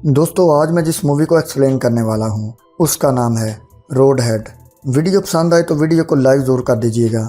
दोस्तों, आज मैं जिस मूवी को एक्सप्लेन करने वाला हूँ उसका नाम है रोडहेड। वीडियो पसंद आए तो वीडियो को लाइक ज़रूर कर दीजिएगा।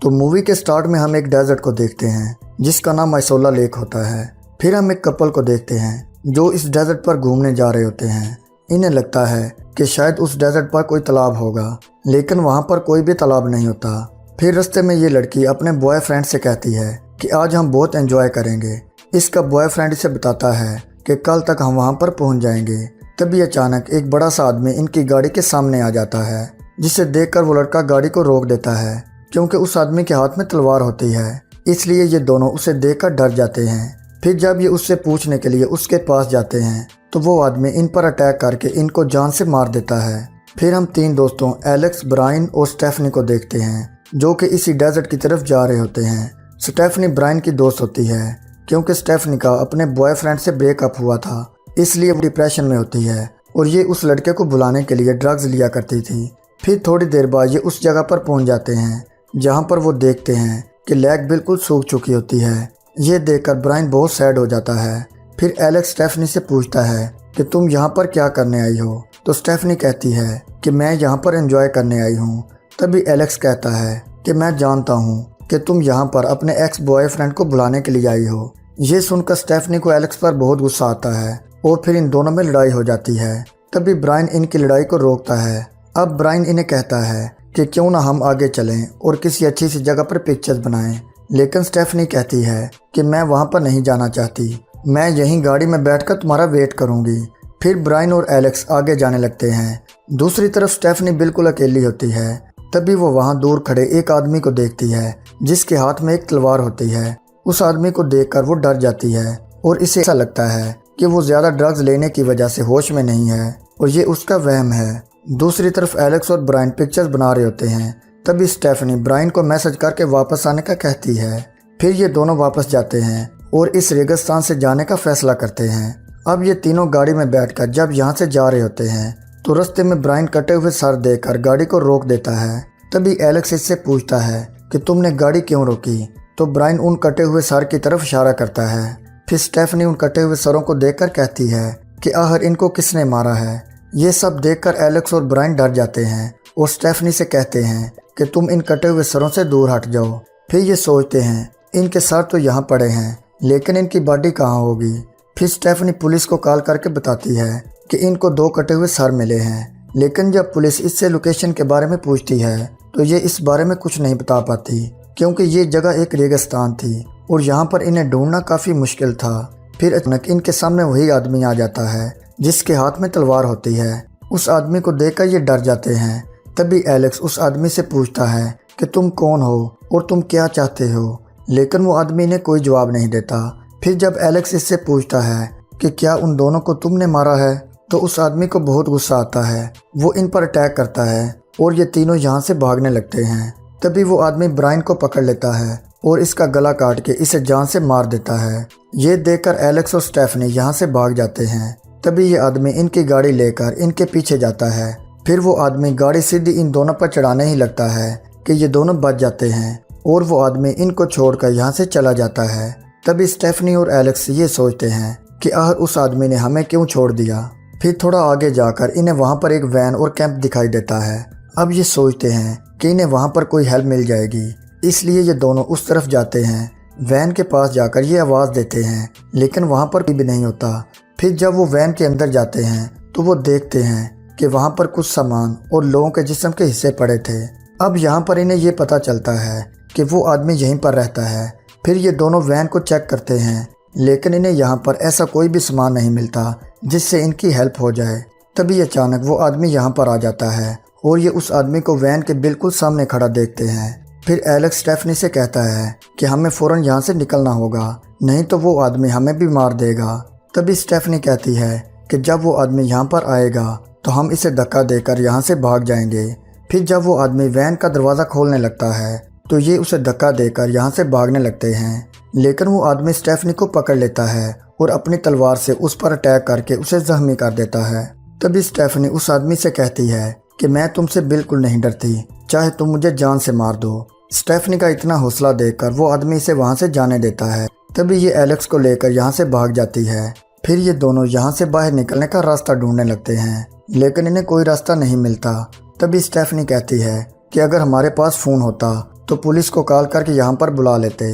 तो मूवी के स्टार्ट में हम एक डेजर्ट को देखते हैं जिसका नाम मैसोला लेक होता है। फिर हम एक कपल को देखते हैं जो इस डेजर्ट पर घूमने जा रहे होते हैं। इन्हें लगता है कि शायद उस डेजर्ट पर कोई तालाब होगा, लेकिन वहाँ पर कोई भी तालाब नहीं होता। फिर रास्ते में ये लड़की अपने बॉयफ्रेंड से कहती है कि आज हम बहुत एंजॉय करेंगे। इसका बॉयफ्रेंड इसे बताता है कि कल तक हम वहां पर पहुंच जाएंगे। तभी अचानक एक बड़ा सा आदमी इनकी गाड़ी के सामने आ जाता है, जिसे देखकर वो लड़का गाड़ी को रोक देता है क्योंकि उस आदमी के हाथ में तलवार होती है। इसलिए ये दोनों उसे देखकर डर जाते हैं। फिर जब ये उससे पूछने के लिए उसके पास जाते हैं तो वो आदमी इन पर अटैक करके इनको जान से मार देता है। फिर हम तीन दोस्तों एलेक्स, ब्रायन और स्टेफनी को देखते हैं जो कि इसी डेजर्ट की तरफ जा रहे होते हैं। स्टेफनी ब्रायन की दोस्त होती है क्योंकि स्टेफनी का अपने बॉयफ्रेंड से ब्रेकअप हुआ था, इसलिए वो डिप्रेशन में होती है और ये उस लड़के को बुलाने के लिए ड्रग्स लिया करती थी। फिर थोड़ी देर बाद ये उस जगह पर पहुंच जाते हैं जहां पर वो देखते हैं कि लेक बिल्कुल सूख चुकी होती है। ये देखकर ब्रायन बहुत सैड हो जाता है। फिर एलेक्स स्टेफनी से पूछता है कि तुम यहाँ पर क्या करने आई हो? तो स्टेफनी कहती है कि मैं यहाँ पर एंजॉय करने आई हूँ। तभी एलेक्स कहता है कि मैं जानता हूँ कि तुम यहाँ पर अपने एक्स बॉयफ्रेंड को बुलाने के लिए आई हो। ये सुनकर स्टेफनी को एलेक्स पर बहुत गुस्सा आता है और फिर इन दोनों में लड़ाई हो जाती है। तभी ब्रायन इनकी लड़ाई को रोकता है। अब ब्रायन इन्हें कहता है कि क्यों ना हम आगे चलें और किसी अच्छी सी जगह पर पिक्चर्स बनाएं, लेकिन स्टेफनी कहती है कि मैं वहाँ पर नहीं जाना चाहती, मैं यहीं गाड़ी में बैठकर तुम्हारा वेट करूँगी। फिर ब्रायन और एलेक्स आगे जाने लगते हैं। दूसरी तरफ स्टेफनी बिल्कुल अकेली होती है। तभी वो वहाँ दूर खड़े एक आदमी को देखती है जिसके हाथ में एक तलवार होती है। उस आदमी को देखकर वो डर जाती है और इसे ऐसा लगता है कि वो ज़्यादा ड्रग्स लेने की वजह से होश में नहीं है और ये उसका वहम है। दूसरी तरफ एलेक्स और ब्रायन पिक्चर्स बना रहे होते हैं। तभी स्टेफनी ब्रायन को मैसेज करके वापस आने का कहती है। फिर ये दोनों वापस जाते हैं और इस रेगिस्तान से जाने का फैसला करते हैं। अब ये तीनों गाड़ी में बैठकर जब यहाँ से जा रहे होते हैं तो रास्ते में ब्रायन कटे हुए सर देखकर गाड़ी को रोक देता है। तभी एलेक्स इससे पूछता है कि तुमने गाड़ी क्यों रोकी? तो ब्रायन उन कटे हुए सर की तरफ इशारा करता है। फिर स्टेफनी उन कटे हुए सरों को देखकर कहती है कि आखिर इनको किसने मारा है। ये सब देखकर एलेक्स और ब्रायन डर जाते हैं और स्टेफनी से कहते हैं कि तुम इन कटे हुए सरों से दूर हट जाओ। फिर ये सोचते हैं इनके सर तो यहाँ पड़े हैं, लेकिन इनकी बॉडी कहाँ होगी। फिर स्टेफनी पुलिस को कॉल करके बताती है कि इनको 2 कटे हुए सर मिले हैं, लेकिन जब पुलिस इससे लोकेशन के बारे में पूछती है तो ये इस बारे में कुछ नहीं बता पाती क्योंकि ये जगह एक रेगिस्तान थी और यहाँ पर इन्हें ढूंढना काफ़ी मुश्किल था। फिर अचानक इनके सामने वही आदमी आ जाता है जिसके हाथ में तलवार होती है। उस आदमी को देखकर ये डर जाते हैं। तभी एलेक्स उस आदमी से पूछता है कि तुम कौन हो और तुम क्या चाहते हो, लेकिन वो आदमी ने कोई जवाब नहीं देता। फिर जब एलेक्स इससे पूछता है कि क्या उन दोनों को तुमने मारा है, तो उस आदमी को बहुत गुस्सा आता है। वो इन पर अटैक करता है और ये तीनों यहाँ से भागने लगते हैं। तभी वो आदमी ब्रायन को पकड़ लेता है और इसका गला काट के इसे जान से मार देता है। ये देखकर एलेक्स और स्टेफनी यहाँ से भाग जाते हैं। तभी ये आदमी इनकी गाड़ी लेकर इनके पीछे जाता है। फिर वो आदमी गाड़ी सीधी इन दोनों पर चढ़ाने ही लगता है कि ये दोनों बच जाते हैं और वो आदमी इनको छोड़कर यहाँ से चला जाता है। तभी स्टेफनी और एलेक्स ये सोचते हैं कि आखिर उस आदमी ने हमें क्यों छोड़ दिया। फिर थोड़ा आगे जाकर इन्हें वहाँ पर एक वैन और कैंप दिखाई देता है। अब ये सोचते हैं कि इन्हें वहाँ पर कोई हेल्प मिल जाएगी, इसलिए ये दोनों उस तरफ जाते हैं। वैन के पास जाकर ये आवाज़ देते हैं, लेकिन वहाँ पर कोई भी नहीं होता। फिर जब वो वैन के अंदर जाते हैं तो वो देखते हैं कि वहाँ पर कुछ सामान और लोगों के जिस्म के हिस्से पड़े थे। अब यहाँ पर इन्हें ये पता चलता है कि वो आदमी यहीं पर रहता है। फिर ये दोनों वैन को चेक करते हैं, लेकिन इन्हें यहाँ पर ऐसा कोई भी सामान नहीं मिलता जिससे इनकी हेल्प हो जाए। तभी अचानक वो आदमी यहाँ पर आ जाता है और ये उस आदमी को वैन के बिल्कुल सामने खड़ा देखते हैं। फिर एलेक्स स्टेफनी से कहता है कि हमें फ़ौरन यहाँ से निकलना होगा, नहीं तो वो आदमी हमें भी मार देगा। तभी स्टेफनी कहती है कि जब वो आदमी यहाँ पर आएगा तो हम इसे धक्का देकर यहाँ से भाग जाएंगे। फिर जब वो आदमी वैन का दरवाज़ा खोलने लगता है तो ये उसे धक्का देकर यहाँ से भागने लगते हैं, लेकिन वो आदमी स्टेफनी को पकड़ लेता है और अपनी तलवार से उस पर अटैक करके उसे जख्मी कर देता है। तभी स्टेफनी उस आदमी से कहती है कि मैं तुमसे बिल्कुल नहीं डरती, चाहे तुम मुझे जान से मार दो। स्टेफनी का इतना हौसला देखकर वो आदमी इसे वहाँ से जाने देता है। तभी ये एलेक्स को लेकर यहाँ से भाग जाती है। फिर ये दोनों यहाँ से बाहर निकलने का रास्ता ढूंढने लगते हैं, लेकिन इन्हें कोई रास्ता नहीं मिलता। तभी स्टेफनी कहती है कि अगर हमारे पास फ़ोन होता तो पुलिस को कॉल करके यहाँ पर बुला लेते।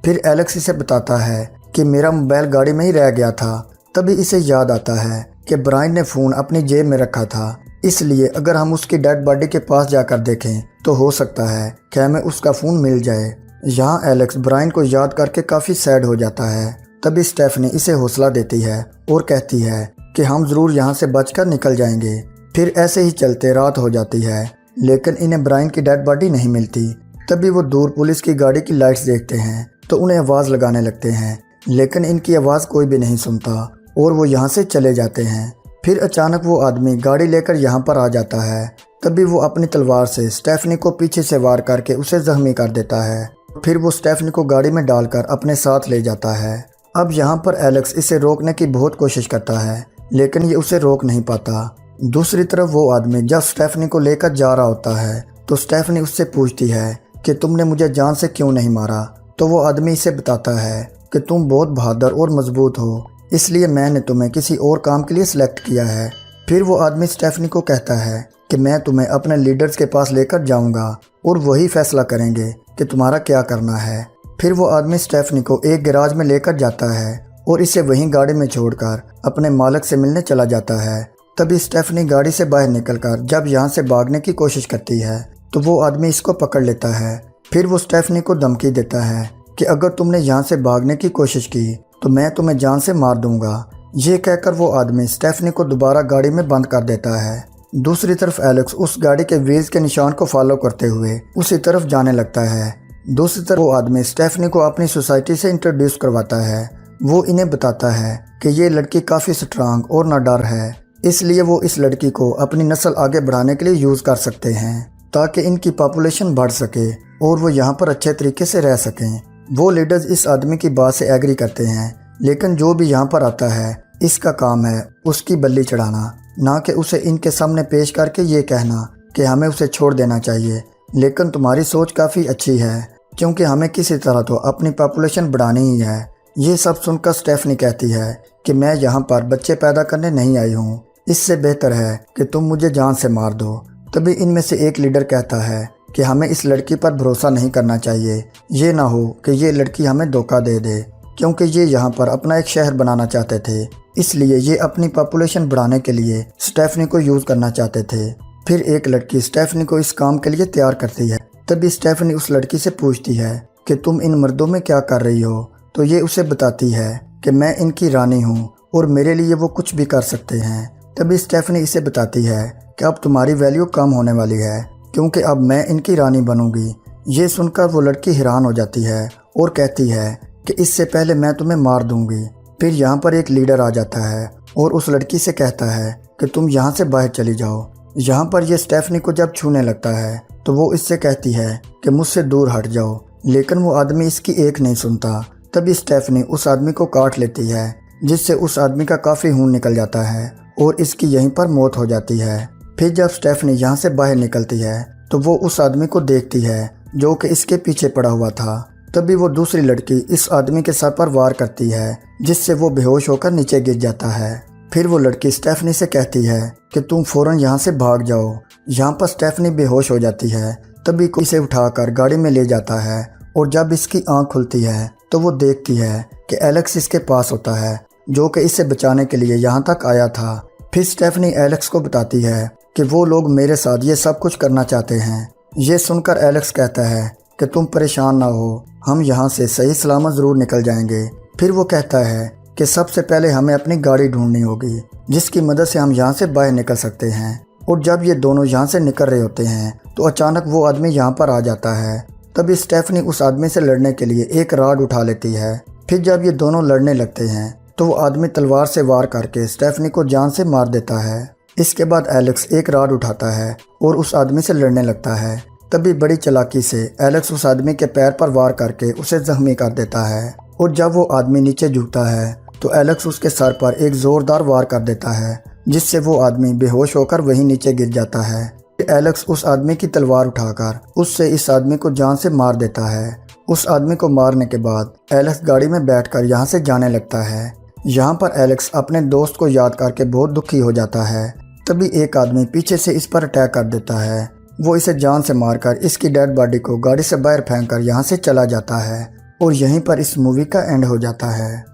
फिर एलेक्स इसे बताता है कि मेरा मोबाइल गाड़ी में ही रह गया था। तभी इसे याद आता है कि ब्रायन ने फ़ोन अपनी जेब में रखा था, इसलिए अगर हम उसकी डेड बॉडी के पास जाकर देखें तो हो सकता है कि हमें उसका फ़ोन मिल जाए। यहाँ एलेक्स ब्रायन को याद करके काफ़ी सैड हो जाता है। तभी स्टेफनी इसे हौसला देती है और कहती है कि हम ज़रूर यहाँ से बचकर निकल जाएंगे। फिर ऐसे ही चलते रात हो जाती है, लेकिन इन्हें ब्रायन की डेड बॉडी नहीं मिलती। तभी वो दूर पुलिस की गाड़ी की लाइट्स देखते हैं तो उन्हें आवाज़ लगाने लगते हैं, लेकिन इनकी आवाज़ कोई भी नहीं सुनता और वो यहाँ से चले जाते हैं। फिर अचानक वो आदमी गाड़ी लेकर यहाँ पर आ जाता है। तभी वो अपनी तलवार से स्टेफनी को पीछे से वार करके उसे जख्मी कर देता है। फिर वो स्टेफनी को गाड़ी में डालकर अपने साथ ले जाता है। अब यहाँ पर एलेक्स इसे रोकने की बहुत कोशिश करता है, लेकिन ये उसे रोक नहीं पाता। दूसरी तरफ वो आदमी जब स्टेफनी को लेकर जा रहा होता है तो स्टेफनी उससे पूछती है कि तुमने मुझे जान से क्यों नहीं मारा। तो वो आदमी इसे बताता है कि तुम बहुत बहादुर और मजबूत हो, इसलिए मैंने तुम्हें किसी और काम के लिए सिलेक्ट किया है। फिर वो आदमी स्टेफनी को कहता है कि मैं तुम्हें अपने लीडर्स के पास लेकर जाऊंगा और वही फैसला करेंगे कि तुम्हारा क्या करना है। फिर वो आदमी स्टेफनी को एक गैराज में लेकर जाता है और इसे वहीं गाड़ी में छोड़कर अपने मालिक से मिलने चला जाता है। तभी स्टेफनी गाड़ी से बाहर निकलकर जब यहाँ से भागने की कोशिश करती है तो वो आदमी इसको पकड़ लेता है। फिर वो स्टेफनी को धमकी देता है कि अगर तुमने यहाँ से भागने की कोशिश की तो मैं तुम्हें जान से मार दूंगा। ये कहकर वो आदमी स्टेफनी को दोबारा गाड़ी में बंद कर देता है। दूसरी तरफ एलेक्स उस गाड़ी के व्हील्स के निशान को फॉलो करते हुए उसी तरफ जाने लगता है। दूसरी तरफ वो आदमी स्टेफनी को अपनी सोसाइटी से इंट्रोड्यूस करवाता है। वो इन्हें बताता है कि ये लड़की काफ़ी स्ट्रांग और निडर है, इसलिए वो इस लड़की को अपनी नस्ल आगे बढ़ाने के लिए यूज़ कर सकते हैं ताकि इनकी पॉपुलेशन बढ़ सके और वो यहाँ पर अच्छे तरीके से रह सकें। वो लीडर्स इस आदमी की बात से एग्री करते हैं, लेकिन जो भी यहाँ पर आता है इसका काम है उसकी बल्ली चढ़ाना, ना कि उसे इनके सामने पेश करके ये कहना कि हमें उसे छोड़ देना चाहिए। लेकिन तुम्हारी सोच काफ़ी अच्छी है, क्योंकि हमें किसी तरह तो अपनी पॉपुलेशन बढ़ानी ही है। ये सब सुनकर स्टेफनी कहती है कि मैं यहाँ पर बच्चे पैदा करने नहीं आई हूँ, इससे बेहतर है कि तुम मुझे जान से मार दो। तभी इनमें से एक लीडर कहता है कि हमें इस लड़की पर भरोसा नहीं करना चाहिए, ये ना हो कि ये लड़की हमें धोखा दे दे, क्योंकि ये यहाँ पर अपना एक शहर बनाना चाहते थे, इसलिए ये अपनी पॉपुलेशन बढ़ाने के लिए स्टेफनी को यूज़ करना चाहते थे। फिर एक लड़की स्टेफनी को इस काम के लिए तैयार करती है। तभी स्टेफनी उस लड़की से पूछती है कि तुम इन मर्दों में क्या कर रही हो। तो ये उसे बताती है कि मैं इनकी रानी हूँ और मेरे लिए वो कुछ भी कर सकते हैं। तभी स्टेफनी इसे बताती है कि अब तुम्हारी वैल्यू कम होने वाली है, क्योंकि अब मैं इनकी रानी बनूंगी। ये सुनकर वो लड़की हैरान हो जाती है और कहती है कि इससे पहले मैं तुम्हें मार दूंगी। फिर यहाँ पर एक लीडर आ जाता है और उस लड़की से कहता है कि तुम यहाँ से बाहर चली जाओ। यहाँ पर ये स्टेफनी को जब छूने लगता है तो वो इससे कहती है कि मुझसे दूर हट जाओ, लेकिन वो आदमी इसकी एक नहीं सुनता। तभी स्टेफनी उस आदमी को काट लेती है, जिससे उस आदमी का काफ़ी खून निकल जाता है और इसकी यहीं पर मौत हो जाती है। फिर जब स्टेफनी यहाँ से बाहर निकलती है तो वो उस आदमी को देखती है जो कि इसके पीछे पड़ा हुआ था। तभी वो दूसरी लड़की इस आदमी के सर पर वार करती है, जिससे वो बेहोश होकर नीचे गिर जाता है। फिर वो लड़की स्टेफनी से कहती है कि तुम फ़ौरन यहाँ से भाग जाओ। यहाँ पर स्टेफनी बेहोश हो जाती है। तभी कोई इसे उठाकर गाड़ी में ले जाता है और जब इसकी आंख खुलती है तो वो देखती है कि एलेक्स इसके पास होता है, जो कि इसे बचाने के लिए यहाँ तक आया था। फिर स्टेफनी एलेक्स को बताती है कि वो लोग मेरे साथ ये सब कुछ करना चाहते हैं। ये सुनकर एलेक्स कहता है कि तुम परेशान ना हो, हम यहाँ से सही सलामत ज़रूर निकल जाएंगे। फिर वो कहता है कि सबसे पहले हमें अपनी गाड़ी ढूंढनी होगी, जिसकी मदद से हम यहाँ से बाहर निकल सकते हैं। और जब ये दोनों यहाँ से निकल रहे होते हैं तो अचानक वो आदमी यहाँ पर आ जाता है। तभी स्टेफनी उस आदमी से लड़ने के लिए एक राड उठा लेती है। फिर जब ये दोनों लड़ने लगते हैं तो वो आदमी तलवार से वार करके स्टेफनी को जान से मार देता है। इसके बाद एलेक्स एक राड उठाता है और उस आदमी से लड़ने लगता है। तभी बड़ी चालाकी से एलेक्स उस आदमी के पैर पर वार करके उसे जख्मी कर देता है और जब वो आदमी नीचे झुकता है तो एलेक्स उसके सर पर एक ज़ोरदार वार कर देता है, जिससे वो आदमी बेहोश होकर वहीं नीचे गिर जाता है। एलेक्स उस आदमी की तलवार उठाकर उससे इस आदमी को जान से मार देता है। उस आदमी को मारने के बाद एलेक्स गाड़ी में बैठकर यहाँ से जाने लगता है, यहाँ पर एलेक्स अपने दोस्त को याद करके बहुत दुखी हो जाता है। तभी एक आदमी पीछे से इस पर अटैक कर देता है। वो इसे जान से मारकर इसकी डेड बॉडी को गाड़ी से बाहर फेंककर यहाँ से चला जाता है और यहीं पर इस मूवी का एंड हो जाता है।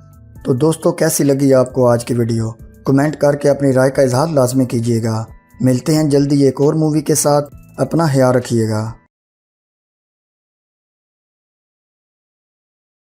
तो दोस्तों, कैसी लगी आपको आज की वीडियो? कमेंट करके अपनी राय का इजहार लाजमी कीजिएगा। मिलते हैं जल्दी एक और मूवी के साथ। अपना ख्याल रखिएगा।